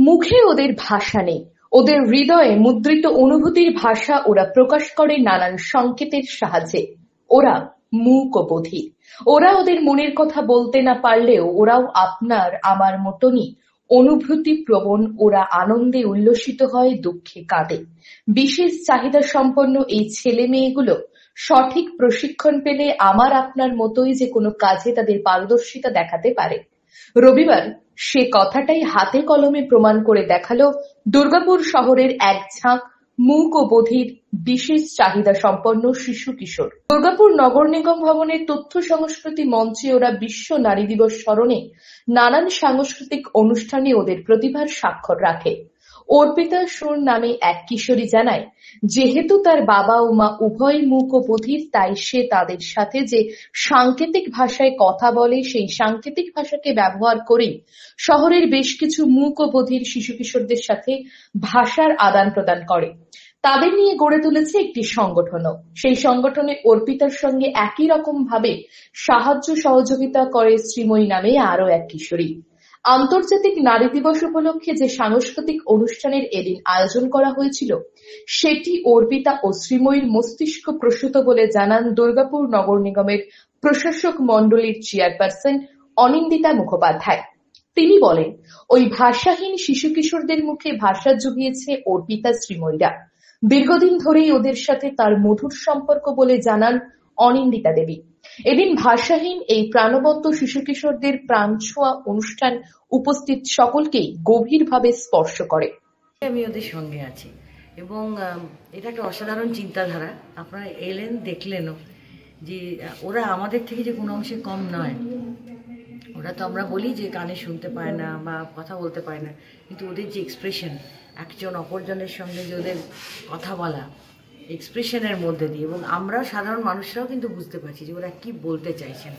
মুখে ওদের ভাষা নেই, ওদের হৃদয়ে মুদ্রিত অনুভূতির ভাষা ওরা প্রকাশ করে নানান সংকেতের সাহায্যে। ওরা মূক ও বধির। ওরা ওদের মনের কথা বলতে না পারলেও ওরাও আপনার আমার মতনই অনুভূতি প্রবণ। ওরা আনন্দে উল্লসিত হয়, দুঃখে কাঁদে। বিশেষ চাহিদা সম্পন্ন এই ছেলে মেয়েগুলো সঠিক প্রশিক্ষণ পেলে আমার আপনার মতোই যে কোনো কাজে তাদের পারদর্শিতা দেখাতে পারে। রবিবার সে কথাটাই হাতে কলমে প্রমাণ করে দেখালো দুর্গাপুর শহরের এক ঝাঁক মূক ও বধির বিশেষ চাহিদা সম্পন্ন শিশু কিশোর। দুর্গাপুর নগর নিগম ভবনের তথ্য সংস্কৃতি মঞ্চে ওরা বিশ্ব নারী দিবস স্মরণে নানান সাংস্কৃতিক অনুষ্ঠানে ওদের প্রতিভার স্বাক্ষর রাখে। অর্পিতা সুর নামে এক কিশোরী জানায়, যেহেতু তার বাবা ও মা উভয় মূক ও বধির, তাই সে তাদের সাথে যে সাংকেতিক ভাষায় কথা বলে সেই সাংকেতিক ভাষাকে ব্যবহার করে শহরের বেশ কিছু মূক ও বধির শিশু কিশোরদের সাথে ভাষার আদান প্রদান করে। তাদের নিয়ে গড়ে তুলেছে একটি সংগঠনও। সেই সংগঠনে অর্পিতার সঙ্গে একই রকম ভাবে সাহায্য সহযোগিতা করে শ্রীময়ী নামে আরো এক কিশোরী। আন্তর্জাতিক নারী দিবস উপলক্ষে যে সাংস্কৃতিক অনুষ্ঠানের এদিন আয়োজন করা হয়েছিল সেটি অর্পিতা ও শ্রীময়ীর মস্তিষ্ক প্রসূত বলে জানান দুর্গাপুর নগর নিগমের প্রশাসক মণ্ডলীর চেয়ারপারসন অনিন্দিতা মুখোপাধ্যায়। তিনি বলেন, ওই ভাষাহীন শিশু কিশোরদের মুখে ভাষা জুগিয়েছে অর্পিতা শ্রীময়ীরা। দীর্ঘদিন ধরেই ওদের সাথে তার মধুর সম্পর্ক বলে জানান অনিন্দিতা দেবী। এদিন ভাষাহীন এই প্রাণবন্ত শিশু কিশোরদের প্রাণ ছোঁয়া অনুষ্ঠান উপস্থিত সকলকেই গভীরভাবে স্পর্শ করে। আমি ওদের সঙ্গে আছি এবং এটা একটা অসাধারণ চিন্তাধারা। আপনারা এলেন, দেখলেনও যে ওরা আমাদের থেকে যে কোনো অংশে কম নয়। ওরা তো আমরা বলি যে কানে শুনতে পায় না বা কথা বলতে পায় না, কিন্তু ওদের যে এক্সপ্রেশন, একজন অপরজনের সঙ্গে যে ওদের কথা বলা এক্সপ্রেশনের মধ্যে দিয়ে, এবং আমরাও সাধারণ মানুষরাও কিন্তু বুঝতে পারছি যে ওরা কি বলতে চাইছেন।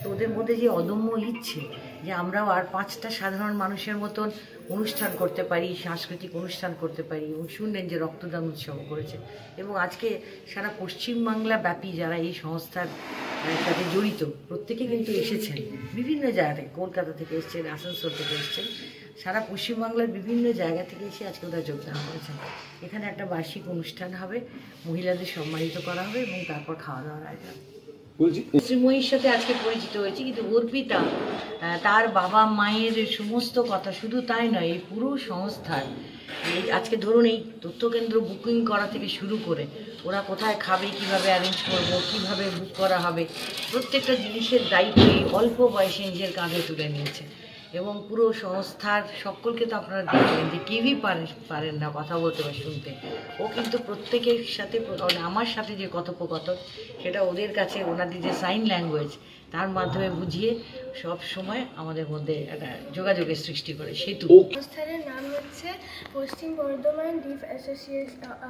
তো ওদের মধ্যে যে অদম্য ইচ্ছে যে আমরাও আর 5টা সাধারণ মানুষের মতন অনুষ্ঠান করতে পারি, সাংস্কৃতিক অনুষ্ঠান করতে পারি। এবং শুনলেন যে রক্তদান উৎসব করেছে, এবং আজকে সারা পশ্চিমবাংলা ব্যাপী যারা এই সংস্থার সাথে জড়িত প্রত্যেকে কিন্তু এসেছেন বিভিন্ন জায়গা থেকে। কলকাতা থেকে এসছেন, আসানসোল থেকে এসছেন, সারা পশ্চিমবাংলার বিভিন্ন জায়গা থেকে এসে আজকে ওরা যোগদান করেছেন। এখানে একটা বার্ষিক অনুষ্ঠান হবে, মহিলাদের সম্মানিত করা হবে এবং তারপর খাওয়া দাওয়ার আয়োজন। শ্রীময়ীর সাথে আজকে পরিচিত হয়েছি, কিন্তু অর্পিতা তার বাবা মায়ের সমস্ত কথা, শুধু তাই নয়, এই পুরো সংস্থার আজকে ধরুন এই তথ্যকেন্দ্র বুকিং করা থেকে শুরু করে ওরা কোথায় খাবে, কিভাবে অ্যারেঞ্জ করবো, কিভাবে বুক করা হবে, প্রত্যেকটা জিনিসের দায়িত্ব অল্প বয়সে নিজের কাঁধে তুলে নিয়েছে। এবং পুরো সংস্থার সকলকে তো আপনারা দেখলেন যে কেউই পারেন না কথা বলতে বা শুনতে। ও কিন্তু প্রত্যেকের সাথে, আমার সাথে যে কথোপকথন সেটা ওদের কাছে ওনাদের যে সাইন ল্যাঙ্গুয়েজ তার মাধ্যমে বুঝিয়ে সব সময় আমাদের মধ্যে একটা যোগাযোগের সৃষ্টি করে সেতু। সংস্থার নাম হচ্ছে পশ্চিম বর্ধমান ডিফ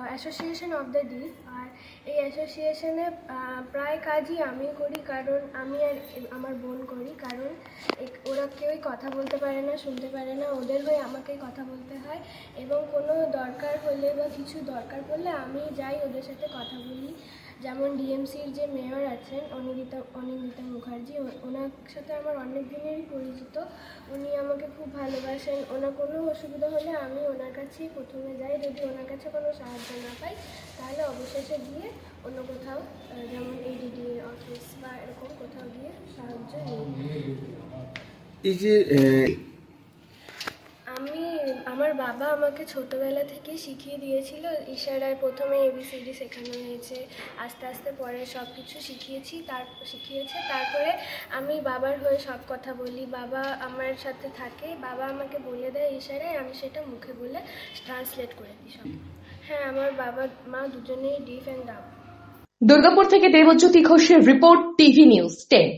অ্যাসোসিয়েশন অফ দ্য ডিফ। আর এই অ্যাসোসিয়েশনে প্রায় কাজই আমি করি, কারণ আমি আর আমার বোন করি। কারণ ওরা কেউই কথা বলতে পারে না, শুনতে পারে না, ওদের হয়ে আমাকেই কথা বলতে হয়। এবং কোনো দরকার হলে বা কিছু দরকার পড়লে আমি যাই, ওদের সাথে কথা বলি। যেমন ডিএমসির যে মেয়র আছেন অনিন্দিতা মুখার্জি, ওনার সাথে আমার অনেক দিনেরই পরিচিত। উনি আমাকে খুব ভালোবাসেন। ওনার কোনো অসুবিধা হলে আমি ওনার কাছেই প্রথমে যাই। যদি ওনার কাছে কোনো সাহায্য না পাই তাহলে অবশেষে গিয়ে অন্য কোথাও, যেমন এডিডিএ অফিস বা এরকম কোথাও গিয়ে সাহায্য নিই। এই যে আমার বাবা আমাকে ছোটোবেলা থেকেই শিখিয়ে দিয়েছিল ইশারায়। প্রথমে ABCD শেখানো হয়েছে, আস্তে আস্তে পরে সব কিছু শিখিয়েছে। তারপরে আমি বাবার হয়ে সব কথা বলি, বাবা আমার সাথে থাকে, বাবা আমাকে বলে দেয় ইশারায়, আমি সেটা মুখে বলে ট্রান্সলেট করে দিই সব। হ্যাঁ, আমার বাবা মা দুজনেই ডিফ অ্যান্ড ডাব। দুর্গাপুর থেকে দেবজ্যোতি ঘোষের রিপোর্ট, টিভি নিউজ 10।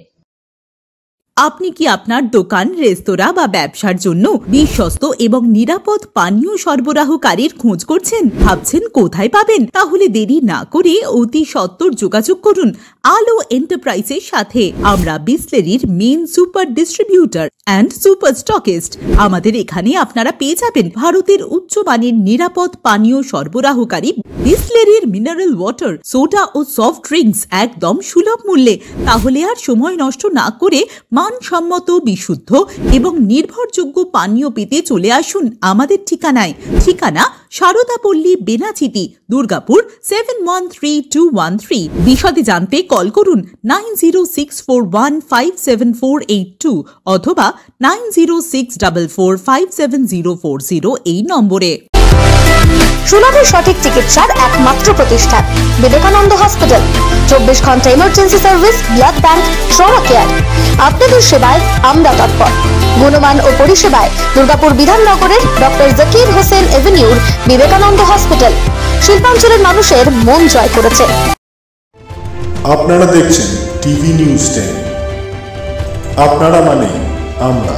আপনি কি আপনার দোকান, রেস্তোরাঁ বা ব্যবসার জন্য বিশ্বস্ত এবং নিরাপদ পানীয় সরবরাহকারীর খোঁজ করছেন? ভাবছেন কোথায় পাবেন? তাহলে দেরি না করে অতি সত্বর যোগাযোগ করুন আলো এন্টারপ্রাইজের সাথে। আমরা বিসলেরির main super distributor and super stockist. আমাদের এখানে আপনারা পেয়ে যাবেন ভারতের উচ্চমানের নিরাপদ পানীয় সরবরাহকারী বিসলেরির মিনারেল ওয়াটার, সোডা ও সফট ড্রিঙ্কস একদম সুলভ মূল্যে। তাহলে আর সময় নষ্ট না করে মানসম্মত, বিশুদ্ধ এবং নির্ভরযোগ্য পানীয় পেতে চলে আসুন আমাদের ঠিকানায়। ঠিকানা সারদাপল্লী, বেনাচিটি, দুর্গাপুর 713213। বিশদে জানতে কল করুন 9064157482 অথবা 9064457040 এই নম্বরে। সুলভ সঠিক চিকিৎসার একমাত্র প্রতিষ্ঠান বিবেকানন্দ হসপিটাল। 24 ঘন্টা emergency service, blood bank, trauma care. আপনাদের সেবায় আমরা তৎপর। গুণমান ও পরিষেবায় দুর্গাপুর বিধাননগরের ডক্টর জাকির হোসেন এভিনিউর বিবেকানন্দ হসপিটাল শিল্পাঞ্চলের মানুষের মন জয় করেছে। আপনারা দেখছেন টিভি নিউজ 10। আপনারা মানে আমরা।